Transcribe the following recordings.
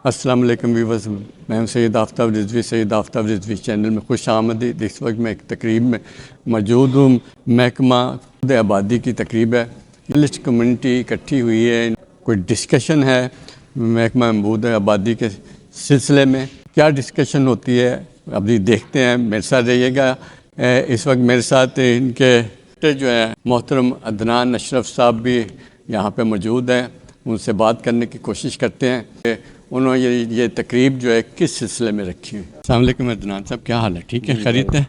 السلام علیکم ویورز، میں ہوں سید آفتاب رضوی، سید آفتاب رضوی چینل میں خوش آمدید۔ اس وقت میں ایک تقریب میں موجود ہوں۔ محکمہ آبادی کی تقریب ہے، جرنلسٹ کمیونٹی اکٹھی ہوئی ہے، کوئی ڈسکشن ہے محکمہ امبود آبادی کے سلسلے میں۔ کیا ڈسکشن ہوتی ہے ابھی دیکھتے ہیں، میرے ساتھ رہیے گا۔ اس وقت میرے ساتھ ان کے جو ہے محترم عدنان اشرف صاحب بھی یہاں پہ موجود ہیں، ان سے بات کرنے کی کوشش کرتے ہیں کہ انہوں نے یہ تقریب جو ہے کس سلسلے میں رکھی ہے۔ السلام علیکم عدنان صاحب، کیا حال ہے؟ ٹھیک ہے، خیریت ہے؟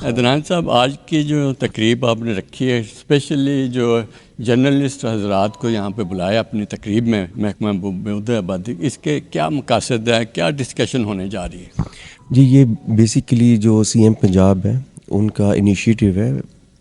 عدنان صاحب، آج کی جو تقریب آپ نے رکھی ہے، اسپیشلی جو جرنلسٹ حضرات کو یہاں پہ بلایا اپنی تقریب میں محکمہ امبود آبادی، اس کے کیا مقاصد ہے، کیا ڈسکشن ہونے جا رہی ہے؟ جی، یہ بیسیکلی جو سی ایم پنجاب ہے ان کا انیشیٹو ہے،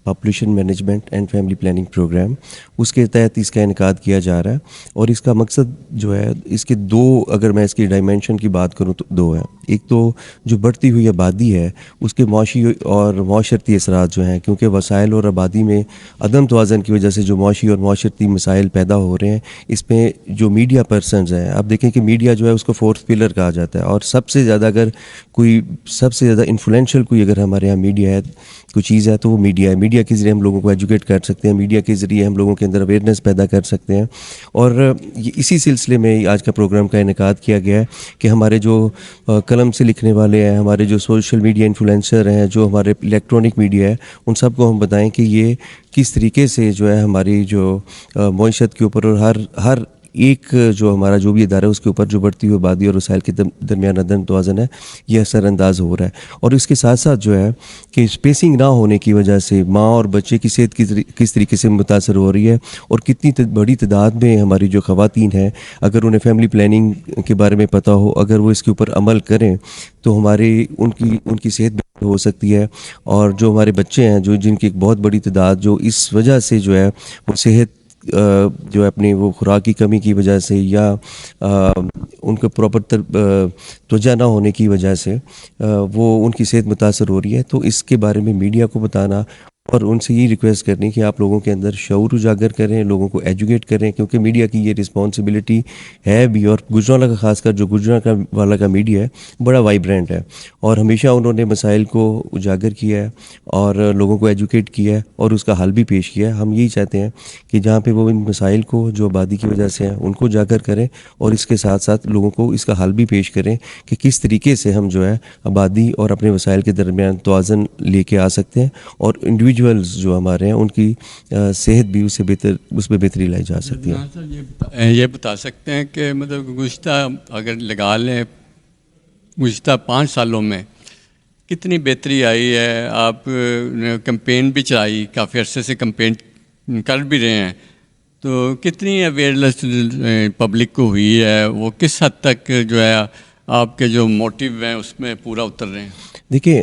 population management and family planning programme, اس کے تحت اس کا انعقاد کیا جا رہا ہے۔ اور اس کا مقصد جو ہے، اس کے دو، اگر میں اس کی ڈائمینشن کی بات کروں تو دو ہیں۔ ایک تو جو بڑھتی ہوئی آبادی ہے اس کے معاشی اور معاشرتی اثرات جو ہیں، کیونکہ وسائل اور آبادی میں عدم توازن کی وجہ سے جو معاشی اور معاشرتی مسائل پیدا ہو رہے ہیں، اس میں جو میڈیا پرسنز ہیں، آپ دیکھیں کہ میڈیا جو ہے اس کو فورتھ پلر کہا جاتا ہے، اور سب سے زیادہ انفلوئنشل کوئی اگر ہمارے یہاں میڈیا ہے، کوئی چیز ہے تو وہ میڈیا ہے۔ میڈیا کے ذریعے ہم لوگوں کو ایجوکیٹ کر سکتے ہیں، میڈیا کے ذریعے ہم لوگوں کے اندر اویئرنیس پیدا کر سکتے ہیں۔ اور اسی سلسلے میں آج کا پروگرام کا انعقاد کیا گیا ہے کہ ہمارے جو قلم سے لکھنے والے ہیں، ہمارے جو سوشل میڈیا انفلوئنسر ہیں، جو ہمارے الیکٹرانک میڈیا ہے، ان سب کو ہم بتائیں کہ یہ کس طریقے سے جو ہے ہماری جو معیشت کے اوپر اور ہر ایک جو ہمارا جو بھی ادارہ ہے اس کے اوپر جو بڑھتی ہوئی آبادی اور وسائل کے درمیان عدم توازن ہے، یہ اثر انداز ہو رہا ہے۔ اور اس کے ساتھ ساتھ جو ہے کہ اسپیسنگ نہ ہونے کی وجہ سے ماں اور بچے کی صحت کس طریقے سے متاثر ہو رہی ہے، اور کتنی بڑی تعداد میں ہماری جو خواتین ہیں، اگر انہیں فیملی پلاننگ کے بارے میں پتہ ہو، اگر وہ اس کے اوپر عمل کریں تو ان کی صحت بہتر ہو سکتی ہے۔ اور جو ہمارے بچے ہیں، جن کی ایک بہت بڑی تعداد جو اس وجہ سے جو ہے وہ صحت جو ہے اپنی وہ خوراک کی کمی کی وجہ سے یا ان کو پراپر توجہ نہ ہونے کی وجہ سے وہ ان کی صحت متاثر ہو رہی ہے، تو اس کے بارے میں میڈیا کو بتانا اور ان سے یہ ریکویسٹ کرنی کہ آپ لوگوں کے اندر شعور اجاگر کریں، لوگوں کو ایجوکیٹ کریں، کیونکہ میڈیا کی یہ رسپانسبلٹی ہے بھی۔ اور گجرانوالا کا خاص کر جو گجرانوالا کا میڈیا ہے بڑا وائبرنٹ ہے، اور ہمیشہ انہوں نے مسائل کو اجاگر کیا ہے اور لوگوں کو ایجوکیٹ کیا ہے اور اس کا حل بھی پیش کیا ہے۔ ہم یہی چاہتے ہیں کہ جہاں پہ وہ ان مسائل کو جو آبادی کی وجہ سے ہیں ان کو اجاگر کریں، اور اس کے ساتھ ساتھ لوگوں کو اس کا حل بھی پیش کریں کہ کس طریقے سے ہم جو ہے آبادی اور اپنے وسائل کے درمیان توازن لے کے آ سکتے ہیں، اور انڈیویجولز جو ہمارے ہیں ان کی صحت بھی اس میں بہتری لائی جا سکتی ہے۔ یہ بتا سکتے ہیں کہ مطلب گزشتہ اگر لگا لیں گزشتہ 5 سالوں میں کتنی بہتری آئی ہے؟ آپ نے کمپین بھی چلائی، کافی عرصے سے کمپین کر بھی رہے ہیں، تو کتنی اویئرنیس پبلک کو ہوئی ہے؟ وہ کس حد تک جو ہے آپ کے جو موٹیو ہیں اس میں پورا اتر رہے ہیں؟ دیکھیں،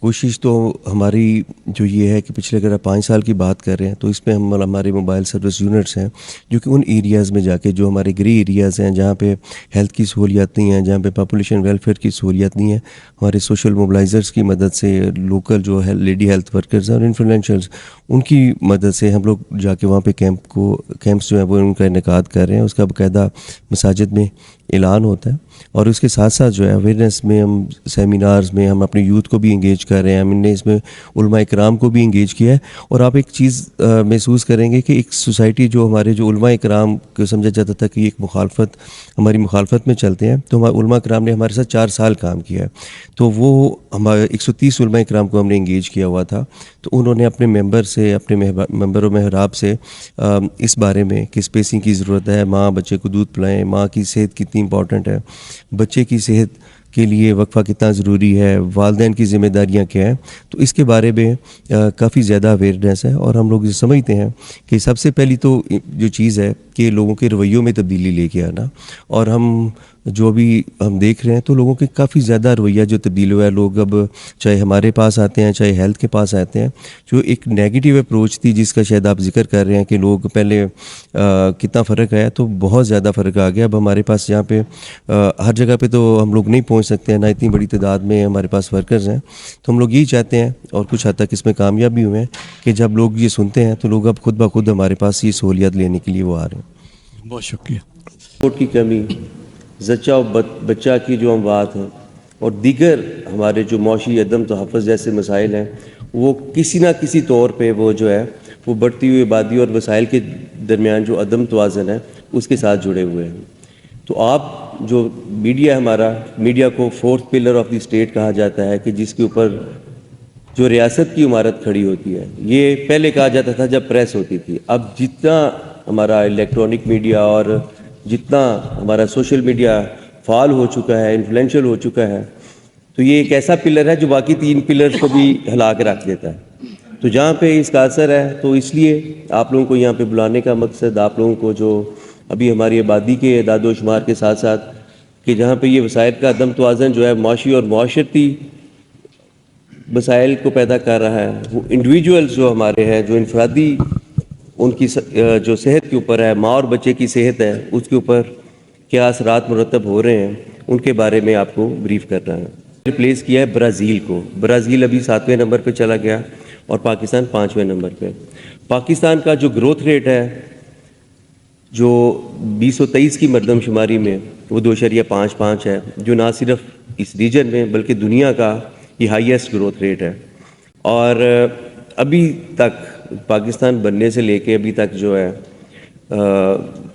کوشش تو ہماری جو یہ ہے کہ پچھلے اگر آپ 5 سال کی بات کر رہے ہیں تو اس میں ہمارے موبائل سروس یونٹس ہیں جو کہ ان ایریاز میں جا کے، جو ہمارے گرے ایریاز ہیں جہاں پہ ہیلتھ کی سہولیات نہیں ہیں، جہاں پہ پاپولیشن ویلفیئر کی سہولیات نہیں ہیں، ہمارے سوشل موبلائزرز کی مدد سے، لوکل جو ہے لیڈی ہیلتھ ورکرز ہیں اور انفلوئنشرز، ان کی مدد سے ہم لوگ جا کے وہاں پہ کیمپس جو ہیں وہ ان کا انعقاد کر رہے ہیں۔ اس کا باقاعدہ مساجد میں اعلان ہوتا ہے، اور اس کے ساتھ ساتھ جو ہے اویئرنیس میں ہم سیمینارز میں ہم اپنے یوتھ کو بھی انگیج کر رہے ہیں۔ ہم نے اس میں علماء اکرام کو بھی انگیج کیا ہے، اور آپ ایک چیز محسوس کریں گے کہ ایک سوسائٹی جو ہمارے جو علماء اکرام کو سمجھا جاتا تھا کہ ایک ہماری مخالفت میں چلتے ہیں، تو ہمارے علماء اکرام نے ہمارے ساتھ 4 سال کام کیا ہے، تو وہ ہمارے 130 علماء اکرام کو ہم نے انگیج کیا ہوا تھا، تو انہوں نے اپنے ممبر و محراب سے اس بارے میں کہ اسپیسنگ کی ضرورت ہے، ماں بچے کو دودھ پلائیں، ماں کی صحت کتنی امپورٹنٹ ہے، بچے کی صحت کے لیے وقفہ کتنا ضروری ہے، والدین کی ذمہ داریاں کیا ہیں، تو اس کے بارے میں کافی زیادہ اویئرنیس ہے۔ اور ہم لوگ یہ سمجھتے ہیں کہ سب سے پہلی تو جو چیز ہے کہ لوگوں کے رویوں میں تبدیلی لے کے آنا، اور ہم دیکھ رہے ہیں تو لوگوں کے کافی زیادہ رویہ جو تبدیل ہوا ہے۔ لوگ اب چاہے ہمارے پاس آتے ہیں چاہے ہیلتھ کے پاس آتے ہیں، جو ایک نیگیٹیو اپروچ تھی جس کا شاید آپ ذکر کر رہے ہیں کہ لوگ پہلے کتنا فرق آیا، تو بہت زیادہ فرق آ گیا۔ اب ہمارے پاس یہاں پہ ہر جگہ پہ تو ہم لوگ نہیں پہنچ سکتے ہیں، نہ اتنی بڑی تعداد میں ہمارے پاس ورکرز ہیں، تو ہم لوگ یہی چاہتے ہیں اور کچھ حد تک اس میں کامیاب بھی ہوئے ہیں کہ جب لوگ یہ سنتے ہیں تو لوگ اب خود بخود ہمارے پاس یہ سہولیات لینے کے لیے وہ آ رہے ہیں۔ بہت شکریہ۔ سپورٹ کی کمی، زچہ و بچہ کی جو اموات ہیں اور دیگر ہمارے جو معاشی عدم تحفظ جیسے مسائل ہیں وہ کسی نہ کسی طور پہ وہ جو ہے وہ بڑھتی ہوئی آبادی اور وسائل کے درمیان جو عدم توازن ہے اس کے ساتھ جڑے ہوئے ہیں. تو آپ جو میڈیا ہمارا میڈیا کو fourth pillar of the state کہا جاتا ہے کہ جس کے اوپر جو ریاست کی عمارت کھڑی ہوتی ہے. یہ پہلے کہا جاتا تھا جب پریس ہوتی تھی. اب جتنا ہمارا الیکٹرانک میڈیا اور جتنا ہمارا سوشل میڈیا فعال ہو چکا ہے, انفلوئنشل ہو چکا ہے, تو یہ ایک ایسا پلر ہے جو باقی تین پلر کو بھی ہلا کے رکھ دیتا ہے. تو جہاں پہ اس کا اثر ہے تو اس لیے آپ لوگوں کو یہاں پہ بلانے کا مقصد آپ لوگوں کو جو ابھی ہماری آبادی کے اعداد و شمار کے ساتھ ساتھ کہ جہاں پہ یہ وسائل کا عدم توازن جو ہے معاشی اور معاشرتی مسائل کو پیدا کر رہا ہے, وہ انڈیویجولز جو ہمارے ہیں جو انفرادی ان کی جو صحت کے اوپر ہے, ماں اور بچے کی صحت ہے, اس کے اوپر کیا اثرات مرتب ہو رہے ہیں ان کے بارے میں آپ کو بریف کر رہا ہے. ریپلیس کیا ہے برازیل کو. برازیل ابھی 7ویں نمبر پہ چلا گیا اور پاکستان 5ویں نمبر پہ. پاکستان کا جو گروتھ ریٹ ہے جو 2023 کی مردم شماری میں وہ 2.55 ہے, جو نہ صرف اس ریجن میں بلکہ دنیا کا یہ ہائیسٹ گروتھ ریٹ ہے. اور ابھی تک پاکستان بننے سے لے کے ابھی تک جو ہے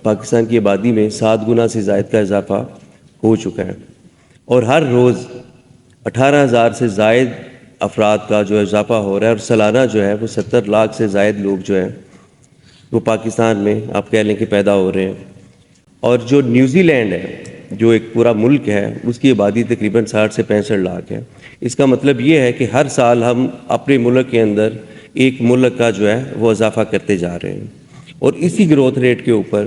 پاکستان کی آبادی میں 7 گنا سے زائد کا اضافہ ہو چکا ہے اور ہر روز 18,000 سے زائد افراد کا جو اضافہ ہو رہا ہے, اور سالانہ جو ہے وہ 70 لاکھ سے زائد لوگ جو ہیں وہ پاکستان میں آپ کہہ لیں کہ پیدا ہو رہے ہیں. اور جو نیوزی لینڈ ہے جو ایک پورا ملک ہے اس کی آبادی تقریباً 60 سے 65 لاکھ ہے. اس کا مطلب یہ ہے کہ ہر سال ہم اپنے ملک کے اندر ایک ملک کا جو ہے وہ اضافہ کرتے جا رہے ہیں. اور اسی گروتھ ریٹ کے اوپر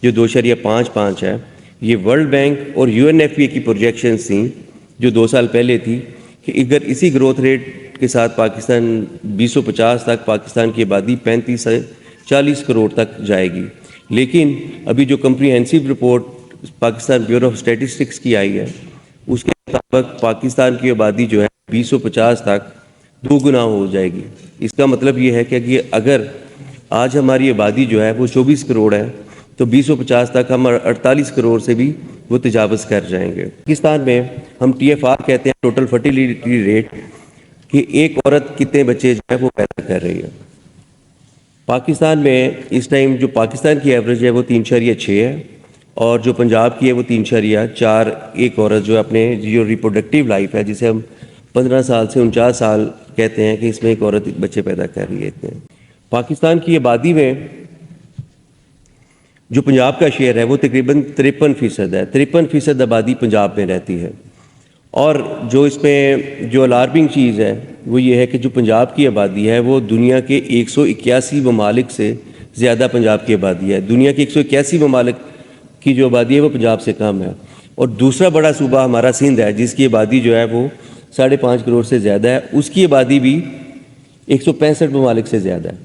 جو 2.55 ہے یہ ورلڈ بینک اور UNFPA کی پروجیکشنز تھیں جو 2 سال پہلے تھی کہ اگر اسی گروتھ ریٹ کے ساتھ پاکستان 2050 تک پاکستان کی آبادی 35 سے 40 کروڑ تک جائے گی. لیکن ابھی جو comprehensive report Pakistan bureau of statistics کی آئی ہے اس کے مطابق پاکستان کی آبادی جو ہے 2050 تک 2 گنا ہو جائے گی. اس کا مطلب یہ ہے کہ اگر آج ہماری آبادی جو ہے وہ 24 کروڑ ہے تو 2050 تک ہم 48 کروڑ سے بھی وہ تجاوز کر جائیں گے. پاکستان میں ہم TFR کہتے ہیں ٹوٹل فرٹیلیٹی ریٹ کہ ایک عورت کتنے بچے جو ہے وہ پیدا کر رہی ہے. پاکستان میں اس ٹائم جو پاکستان کی ایوریج ہے وہ 3.6 ہے اور جو پنجاب کی ہے وہ 3.4. ایک عورت جو اپنے جو ریپروڈکٹیو لائف ہے جسے ہم 15 سال سے 49 سال کہتے ہیں کہ اس میں ایک عورت بچے پیدا کر رہی ہے. پاکستان کی آبادی میں جو پنجاب کا شیئر ہے وہ تقریباً 53% ہے. 53% آبادی پنجاب میں رہتی ہے. اور جو اس میں جو الارمنگ چیز ہے وہ یہ ہے کہ جو پنجاب کی آبادی ہے وہ دنیا کے 181 ممالک سے زیادہ پنجاب کی آبادی ہے. دنیا کے 181 ممالک کی جو آبادی ہے وہ پنجاب سے کم ہے. اور دوسرا بڑا صوبہ ہمارا سندھ ہے جس کی آبادی جو ہے وہ 5.5 کروڑ سے زیادہ ہے. اس کی آبادی بھی 165 ممالک سے زیادہ ہے.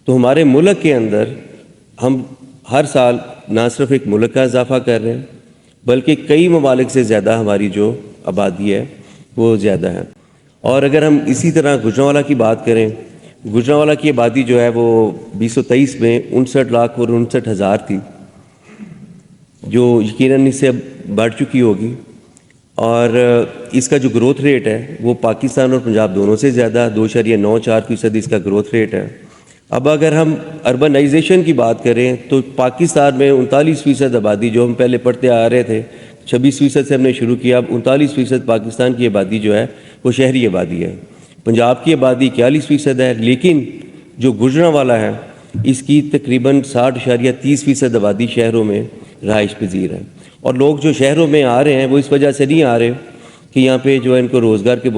تو ہمارے ملک کے اندر ہم ہر سال نہ صرف ایک ملک کا اضافہ کر رہے ہیں بلکہ کئی ممالک سے زیادہ ہماری جو آبادی ہے وہ زیادہ ہے. اور اگر ہم اسی طرح گوجرانوالا کی بات کریں, گوجرانوالا کی آبادی جو ہے وہ 2023 میں 59 لاکھ اور 59 ہزار تھی جو یقیناً اس سے بڑھ چکی ہوگی. اور اس کا جو گروتھ ریٹ ہے وہ پاکستان اور پنجاب دونوں سے زیادہ 2.94% اس کا گروتھ ریٹ ہے. اب اگر ہم اربنائزیشن کی بات کریں تو پاکستان میں 39% آبادی جو ہم پہلے پڑھتے آ رہے تھے 26% سے ہم نے شروع کیا, اب 39% پاکستان کی آبادی جو ہے وہ شہری آبادی ہے. پنجاب کی آبادی 41% ہے لیکن جو گوجرانوالا ہے اس کی تقریباً 60.30% آبادی شہروں میں رہائش پذیر ہے. اور لوگ جو شہروں میں آ رہے ہیں وہ اس وجہ سے نہیں آ رہے کہ یہاں پہ جو ہے ان کو روزگار کے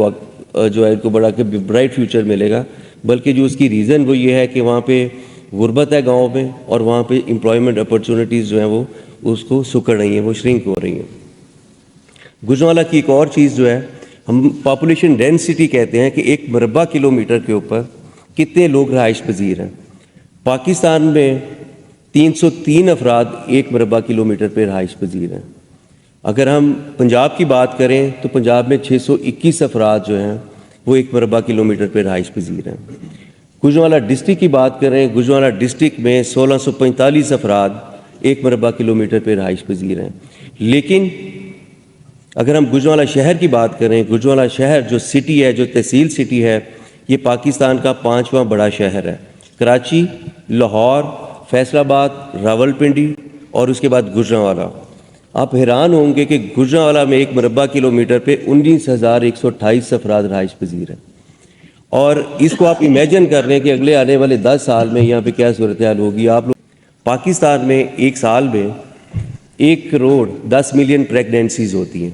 جو ہے ان کو بڑا کہ برائٹ فیوچر ملے گا, بلکہ جو اس کی ریزن وہ یہ ہے کہ وہاں پہ غربت ہے گاؤں میں اور وہاں پہ امپلائمنٹ اپرچونٹیز جو ہیں وہ اس کو سکڑ رہی ہیں, وہ شرنک ہو رہی ہیں. گوجرانوالا کی ایک اور چیز جو ہے ہم پاپولیشن ڈینسٹی کہتے ہیں کہ 1 مربع کلومیٹر کے اوپر کتنے لوگ رہائش پذیر ہیں. پاکستان میں 303 افراد 1 مربع کلومیٹر پہ رہائش پذیر ہیں. اگر ہم پنجاب کی بات کریں تو پنجاب میں 621 افراد جو ہیں وہ 1 مربع کلومیٹر پہ رہائش پذیر ہیں. گوجرانوالا ڈسٹرکٹ کی بات کریں, گوجرانوالا ڈسٹرکٹ میں 1645 افراد 1 مربع کلومیٹر پہ رہائش پذیر ہیں. لیکن اگر ہم گجرانوالہ شہر کی بات کریں، گجرانوالہ شہر جو سٹی ہے، جو تحصیل سٹی ہے، یہ پاکستان کا 5واں بڑا شہر ہے۔ کراچی، لاہور، فیصل آباد، راولپنڈی اور اس کے بعد گجرانوالہ۔ آپ حیران ہوں گے کہ گجرانوالہ میں 1 مربع کلومیٹر پہ 19,128 افراد رہائش پذیر ہیں، اور اس کو آپ امیجن کر رہے ہیں کہ اگلے آنے والے 10 سال میں یہاں پہ کیا صورتحال ہوگی۔ آپ لوگ پاکستان میں ایک سال میں 1 کروڑ 10 ملین پریگنینسیز ہوتی ہیں،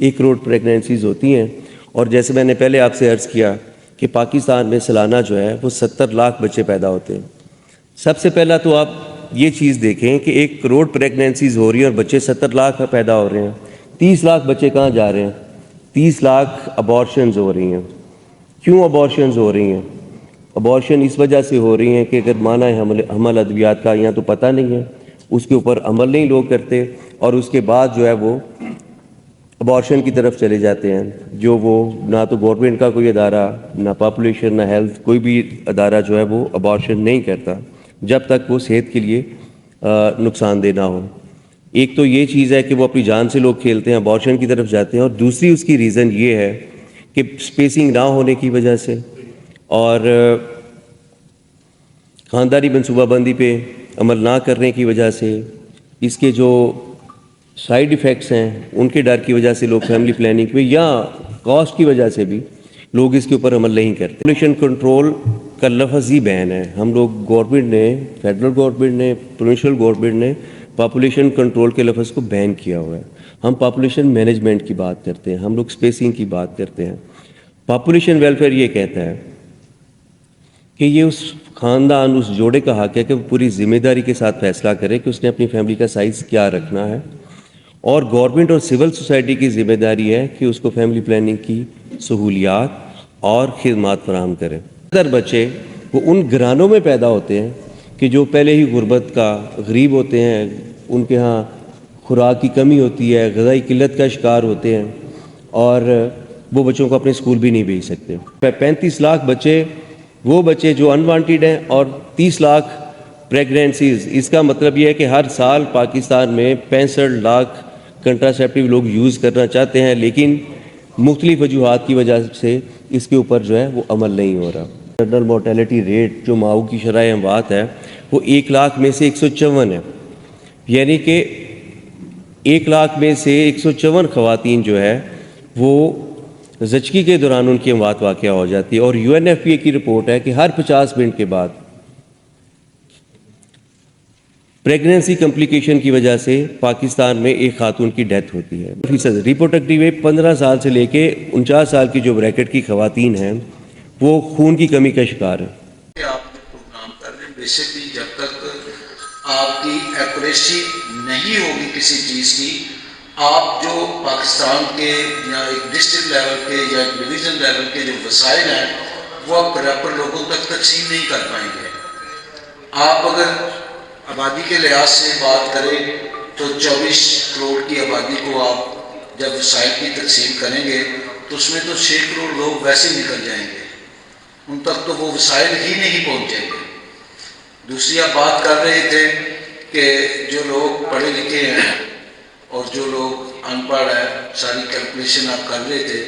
1 کروڑ پریگنینسیز ہوتی ہیں، اور جیسے میں نے پہلے آپ سے عرض کیا کہ پاکستان میں سالانہ جو ہے وہ 70 لاکھ بچے پیدا ہوتے ہیں۔ سب سے پہلا تو آپ یہ چیز دیکھیں کہ 1 کروڑ پریگنینسیز ہو رہی ہیں اور بچے 70 لاکھ پیدا ہو رہے ہیں۔ 30 لاکھ بچے کہاں جا رہے ہیں؟ 30 لاکھ ابارشنز ہو رہی ہیں۔ کیوں ابارشنز ہو رہی ہیں؟ ابارشن اس وجہ سے ہو رہی ہیں کہ اگر مانع حمل ادویات کا یہاں تو پتہ نہیں ہے، اس کے اوپر عمل نہیں لوگ کرتے، اور اس کے بعد جو ہے وہ ابارشن کی طرف چلے جاتے ہیں، جو وہ نہ تو گورنمنٹ کا کوئی ادارہ، نہ پاپولیشن، نہ ہیلتھ، کوئی بھی ادارہ جو ہے وہ ابارشن نہیں کرتا جب تک وہ صحت کے لیے نقصان دہ نہ ہو۔ ایک تو یہ چیز ہے کہ وہ اپنی جان سے لوگ کھیلتے ہیں، ابارشن کی طرف جاتے ہیں، اور دوسری اس کی ریزن یہ ہے کہ اسپیسنگ نہ ہونے کی وجہ سے اور خاندانی منصوبہ بندی پہ عمل نہ کرنے کی وجہ سے، اس کے جو سائیڈ ایفیکٹس ہیں ان کے ڈر کی وجہ سے لوگ فیملی پلاننگ پہ، یا کاسٹ کی وجہ سے بھی لوگ اس کے اوپر عمل نہیں کرتے۔ پاپولیشن کنٹرول کا لفظ ہی بین ہے۔ ہم لوگ گورنمنٹ نے، فیڈرل گورنمنٹ نے، پروونشل گورنمنٹ نے پاپولیشن کنٹرول کے لفظ کو بین کیا ہوا ہے۔ ہم پاپولیشن مینجمنٹ کی بات کرتے ہیں، ہم لوگ اسپیسنگ کی بات کرتے ہیں۔ پاپولیشن ویلفیئر یہ کہتا ہے کہ یہ اس خاندان، اس جوڑے کا حق ہے کہ وہ پوری ذمہ داری کے ساتھ فیصلہ کرے کہ اس نے اپنی فیملی کا سائز کیا رکھنا ہے، اور گورنمنٹ اور سول سوسائٹی کی ذمہ داری ہے کہ اس کو فیملی پلاننگ کی سہولیات اور خدمات فراہم کرے۔ زیادہ بچے وہ ان گھرانوں میں پیدا ہوتے ہیں کہ جو پہلے ہی غربت کا غریب ہوتے ہیں، ان کے ہاں خوراک کی کمی ہوتی ہے، غذائی قلت کا شکار ہوتے ہیں، اور وہ بچوں کو اپنے اسکول بھی نہیں بھیج سکتے۔ 35 لاکھ بچے وہ بچے جو انوانٹیڈ ہیں، اور 30 لاکھ پریگنینسیز۔ اس کا مطلب یہ ہے کہ ہر سال پاکستان میں 65 لاکھ کنٹراسیپٹیو لوگ یوز کرنا چاہتے ہیں، لیکن مختلف وجوہات کی وجہ سے اس کے اوپر جو ہے وہ عمل نہیں ہو رہا۔ جنرل مورٹیلٹی ریٹ جو ماؤ کی شرح اموات ہے وہ 1 لاکھ میں سے 154 ہے، یعنی کہ 1 لاکھ میں سے 154 خواتین جو ہے وہ زچگی کے دوران ان کی اموات واقع ہو جاتی ہے۔ اور UNFPA کی رپورٹ ہے کہ ہر 50 منٹ کے بعد پریگننسی کمپلیکیشن کی وجہ سے پاکستان میں ایک خاتون کی ڈیتھ ہوتی ہے۔ ریپروڈکٹیو ایج 15 سال سے لے کے 49 سال کی جو بریکٹ کی خواتین ہیں وہ خون کی کمی کا شکار ہیں۔ آپ جو پروگرام کر رہے ہیں، بیسکلی جب تک آپ کی ایکوریسی نہیں ہوگی کسی چیز کی، آپ جو پاکستان کے یا ایک ڈسٹرکٹ لیول کے یا ایک ڈویژن لیول کے جو وسائل ہیں وہ آپ پراپر لوگوں تک تقسیم نہیں کر پائیں گے۔ آپ اگر آبادی کے لحاظ سے بات کریں تو 24 کروڑ کی آبادی کو آپ جب وسائل کی تقسیم کریں گے تو اس میں تو 6 کروڑ لوگ ویسے نکل جائیں گے، ان تک تو وہ وسائل ہی نہیں پہنچیں گے۔ دوسری آپ بات کر رہے تھے کہ جو لوگ پڑھے لکھے ہیں اور جو لوگ ان پڑھ ہیں، ساری کیلکولیشن آپ کر رہے تھے۔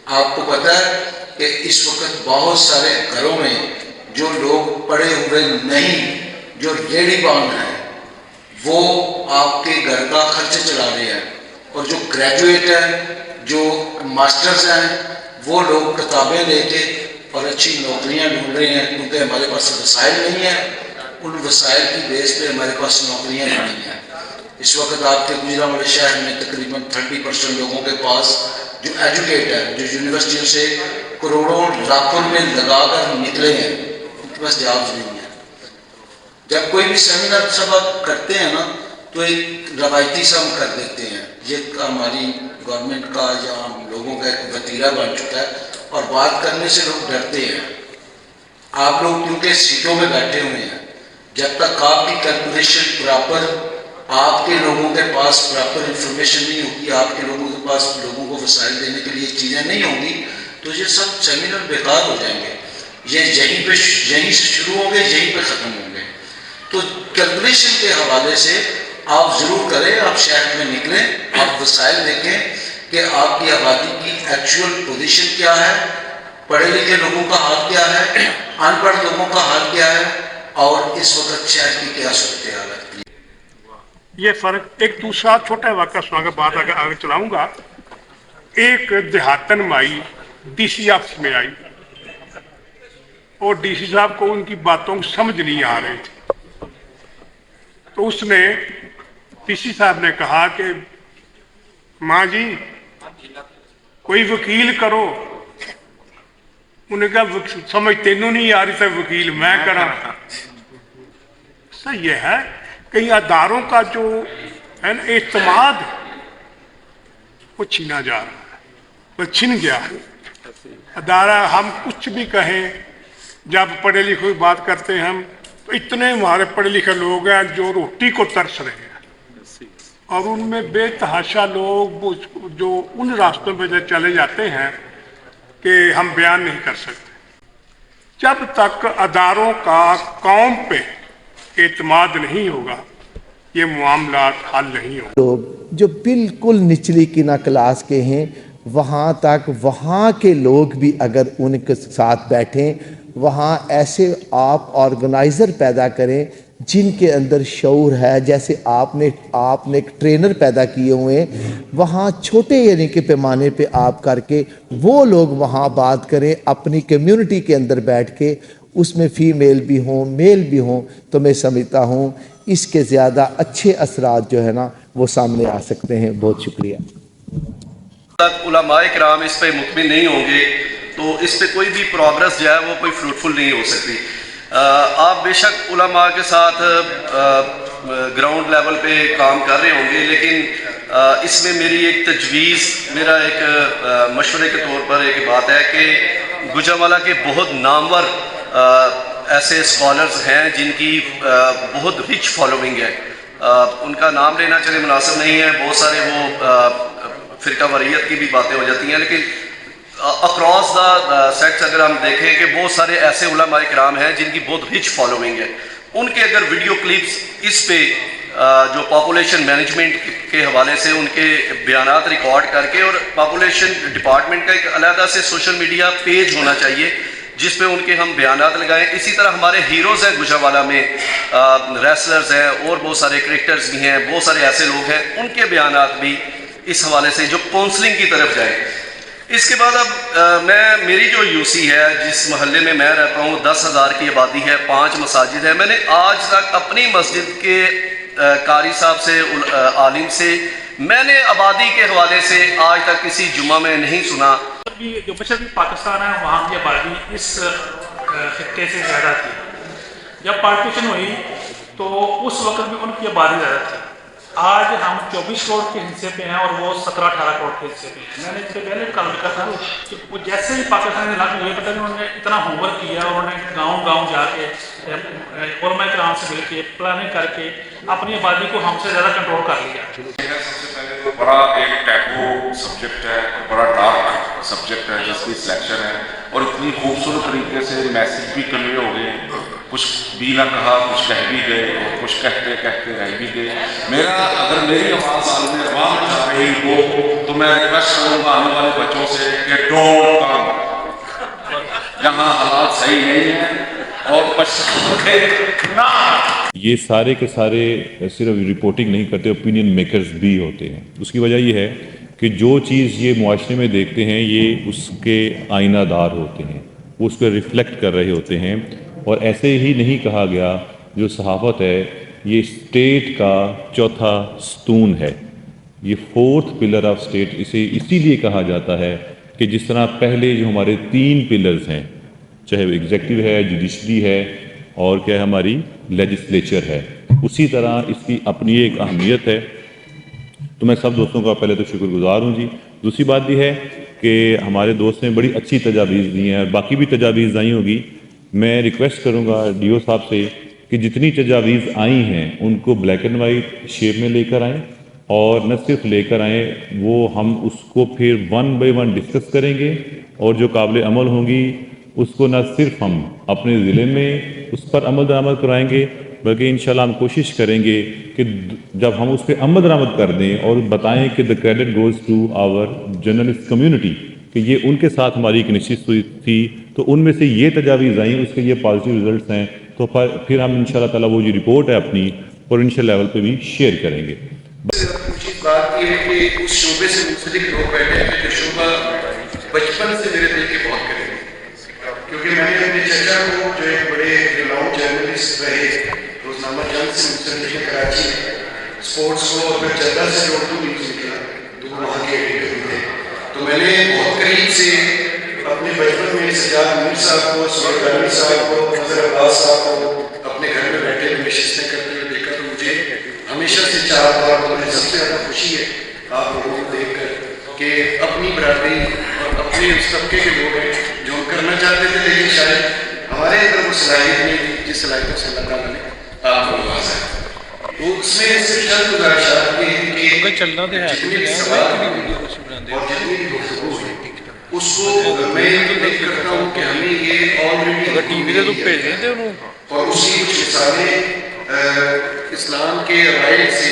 آپ کو پتہ ہے کہ اس وقت بہت سارے گھروں میں جو لوگ پڑھے ہوئے نہیں، جو ریڑھی باندھ ہیں، وہ آپ کے گھر کا خرچ چلا رہے ہیں، اور جو گریجویٹ ہیں، جو ماسٹرز ہیں، وہ لوگ کتابیں لے کے اور اچھی نوکریاں ڈھونڈ رہے ہیں، کیونکہ ہمارے پاس وسائل نہیں ہیں، ان وسائل کی بیس پہ ہمارے پاس نوکریاں نہیں ہیں۔ اس وقت آپ کے گجرانوالہ شہر میں تقریباً 30% لوگوں کے پاس جو ایجوکیٹ ہے، جو یونیورسٹیوں سے کروڑوں لاکھوں میں لگا کر نکلے ہیں، ان کے پاس جابز نہیں ہیں۔ جب کوئی بھی سیمینار سبق کرتے ہیں نا تو ایک روایتی سا ہم کر دیتے ہیں، یہ ہماری گورنمنٹ کا یا ہم لوگوں کا ایک وتیرہ بن چکا ہے، اور بات کرنے سے لوگ ڈرتے ہیں۔ آپ لوگ کیونکہ سیٹوں میں بیٹھے ہوئے ہیں، جب تک آپ کی کیلکولیشن پراپر، آپ کے لوگوں کے پاس پراپر انفارمیشن نہیں ہوگی، آپ کے لوگوں کے پاس لوگوں کو وسائل دینے کے لیے چیزیں نہیں ہوں گی، تو یہ سب سیمینار بیکار ہو جائیں گے۔ یہ یہیں سے شروع ہوں گے، یہیں پہ ختم ہوں گے۔ تو کیلکولیشن کے حوالے سے آپ ضرور کریں. آپ شہر میں نکلیں, آپ وسائل دیکھیں کہ آپ کی آبادی کی ایکچوئل پوزیشن کیا ہے, پڑھے لکھے لوگوں کا حال کیا ہے, ان پڑھ لوگوں کا حال کیا ہے, اور اس وقت شہر کی کیا صورتحال ہے. یہ فرق. ایک دوسرا چھوٹا واقعہ سنا کر بات آگے چلاؤں گا. ایک دیہاتن مائی ڈی سی آفس میں آئی اور ڈی سی صاحب کو ان کی باتوں کو سمجھ نہیں آ رہی تھی, تو اس نے ڈی سی صاحب نے کہا کہ ماں جی کوئی وکیل کرو. انہوں نے کہا سمجھ تینوں نہیں آ رہی تھی, وکیل میں کرا. صحیح یہ ہے کئی اداروں کا جو ہے نا اعتماد وہ چھینا جا رہا ہے, وہ چھن گیا ہے ادارہ. ہم کچھ بھی کہیں, جب پڑھے لکھے کی بات کرتے ہیں ہم, تو اتنے ہمارے پڑھے لکھے لوگ ہیں جو روٹی کو ترس رہے ہیں, اور ان میں بے تحاشا لوگ جو ان راستوں پہ چلے جاتے ہیں کہ ہم بیان نہیں کر سکتے. جب تک اداروں کا قوم پہ اعتماد نہیں ہوگا یہ معاملات حل نہیں ہوں. لوگ جو بالکل نچلی کنا کلاس کے ہیں وہاں تک وہاں کے لوگ بھی اگر ان کے ساتھ بیٹھیں, وہاں ایسے آپ آرگنائزر پیدا کریں جن کے اندر شعور ہے, جیسے آپ نے ایک ٹرینر پیدا کیے ہوئے ہیں, وہاں چھوٹے یعنی کہ پیمانے پہ آپ کر کے وہ لوگ وہاں بات کریں اپنی کمیونٹی کے اندر بیٹھ کے, اس میں فیمیل بھی ہوں میل بھی ہوں, تو میں سمجھتا ہوں اس کے زیادہ اچھے اثرات جو ہے نا وہ سامنے آ سکتے ہیں. بہت شکریہ. تک علماء کرام اس پہ مطمئن نہیں ہوں گے تو اس پہ کوئی بھی پروگرس جو ہے وہ کوئی فروٹفل نہیں ہو سکتی. آپ بے شک علماء کے ساتھ گراؤنڈ لیول پہ کام کر رہے ہوں گے, لیکن اس میں میری ایک تجویز, میرا ایک مشورے کے طور پر ایک بات ہے کہ گوجرانوالہ کے بہت نامور ایسے اسکالرز ہیں جن کی بہت رچ فالوئنگ ہے. ان کا نام لینا چلے مناسب نہیں ہے, بہت سارے وہ فرقہ واریت کی بھی باتیں ہو جاتی ہیں, لیکن اکراس دا سیکٹس اگر ہم دیکھیں کہ بہت سارے ایسے علماء کرام ہیں جن کی بہت رچ فالوئنگ ہے. ان کے اگر ویڈیو کلپس اس پہ جو پاپولیشن مینجمنٹ کے حوالے سے ان کے بیانات ریکارڈ کر کے, اور پاپولیشن ڈپارٹمنٹ کا ایک علیحدہ سے سوشل میڈیا پیج ہونا چاہیے جس پہ ان کے ہم بیانات لگائیں. اسی طرح ہمارے ہیروز ہیں گوجرانوالہ میں, ریسلرز ہیں اور بہت سارے کرکٹرز بھی ہیں, بہت سارے ایسے لوگ ہیں, ان کے بیانات بھی اس حوالے سے جو کونسلنگ کی طرف جائیں. اس کے بعد اب میری جو یو سی ہے, جس محلے میں میں رہتا ہوں, 10,000 کی آبادی ہے, 5 مساجد ہیں. میں نے آج تک اپنی مسجد کے قاری صاحب سے, عالم سے, میں نے آبادی کے حوالے سے آج تک کسی جمعہ میں نہیں سنا. جو مشرقی پاکستان ہے وہاں کی آبادی اس خطے سے زیادہ تھی. جب پارٹیشن ہوئی تو اس وقت بھی ان کی آبادی زیادہ تھی. آج ہم 24 کروڑ کے حصے پہ ہیں اور وہ 17-18 کروڑ کے حصے پہ. میں نے اس سے پہلے کل لکھا تھا کہ وہ جیسے ہی پاکستان کے علاقے ہوئے, پتہ نہیں انہوں نے اتنا ہوم ورک کیا, انہوں نے گاؤں جا کے علماء کرام سے مل کے پلاننگ کر کے اپنی آبادی کو ہم سے زیادہ کنٹرول کر لیا. سب سے پہلے تو بڑا ایک ٹیبو سبجیکٹ ہے, بڑا ڈارک سبجیکٹ ہے جس کی سلیکشن ہے, اور اتنی خوبصورت طریقے سے میسیج بھی کنوے ہو گئے. کچھ بھی نہ کہا, کچھ کہہ بھی گئے, اور کچھ کہتے رہ بھی گئے. اگر میری آواز سامنے عوام چاہ رہی ہو تو میں ریکویسٹ کروں گا آنے والے بچوں سے کہ ڈونٹ کم, یہاں حالات صحیح نہیں ہیں اور نہ. یہ سارے کے سارے صرف رپورٹنگ نہیں کرتے, اوپینین میکرز بھی ہوتے ہیں. اس کی وجہ یہ ہے کہ جو چیز یہ معاشرے میں دیکھتے ہیں یہ اس کے آئینہ دار ہوتے ہیں, وہ اس کو ریفلیکٹ کر رہے ہوتے ہیں. اور ایسے ہی نہیں کہا گیا جو صحافت ہے یہ اسٹیٹ کا چوتھا ستون ہے, یہ 4th پلر آف اسٹیٹ اسے اسی لیے کہا جاتا ہے کہ جس طرح پہلے جو ہمارے 3 پلرز ہیں, چاہے وہ ایگزیکٹو ہے, جوڈیشری ہے اور کیا ہماری لیجسلیچر ہے, اسی طرح اس کی اپنی ایک اہمیت ہے. تو میں سب دوستوں کا پہلے تو شکر گزار ہوں جی. دوسری بات بھی ہے کہ ہمارے دوست نے بڑی اچھی تجاویز دی ہیں, اور باقی بھی تجاویز آئی ہوگی. میں ریکویسٹ کروں گا ڈی او صاحب سے کہ جتنی تجاویز آئی ہیں ان کو بلیک اینڈ وائٹ شیپ میں لے کر آئیں, اور نہ صرف لے کر آئیں, وہ ہم اس کو پھر 1 بائی 1 ڈسکس کریں گے, اور جو قابل عمل ہوں گی اس کو نہ صرف ہم اپنے ضلع میں اس پر عمل درآمد کرائیں گے بلکہ انشاءاللہ ہم کوشش کریں گے کہ جب ہم اس پہ عمل درآمد کر دیں اور بتائیں کہ the credit goes to our journalist community کہ یہ ان کے ساتھ ہماری ایک نشست ہوئی تھی تو ان میں سے یہ تجاویز آئیں، اس کے یہ پازیٹیو ریزلٹس ہیں، تو پھر ہم انشاءاللہ تعالیٰ وہ جو رپورٹ ہے اپنی پروونشل لیول پہ بھی شیئر کریں گے۔ بات یہ ہے کہ اس شعبے سے منسلک لوگ بیٹھے ہیں جو شعبہ بچپن سے میرے دل کے بہت قریب ہے، کیونکہ میں نے اپنے چچا کو جو ایک بڑے ریلاؤنڈ جرنلسٹ رہے روزنامہ جنگ سے منسلک ہے کراچی میں، اسپورٹس کو اور پھر چدر سے اردو نیوز نکلا تو وہاں کے ایڈیٹر تھے، تو میں نے بہت قریب سے اپنے بچپن میں سجاد میر صاحب کو، سعید عالمی صاحب کو، نظر عباس صاحب کو اپنے گھر میں بیٹھے ہوئے نشستیں کرتے ہوئے دیکھا، تو مجھے ہمیشہ سے 4 بار مجھے سب سے زیادہ خوشی ہے آپ لوگوں کو دیکھ کر کہ اپنی برادری اور اپنے اس طبقے کے لوگ ہیں جو ہم کرنا چاہتے تھے لیکن شاید ہمارے اندر وہ صلاحیت نہیں تھی جس صلاحیتوں سے اللہ تعالیٰ نے آپ کو نوازا ہے۔ تو اس میں صرف چند گزارشات یہ ہیں کہ جتنے بھی سوال اور جتنی بھی گفتگو ہے اس کو میں امید کرتا ہوں کہ ہمیں یہ آلریڈی اور اس کی کچھ مثالیں اسلام کے رائے سے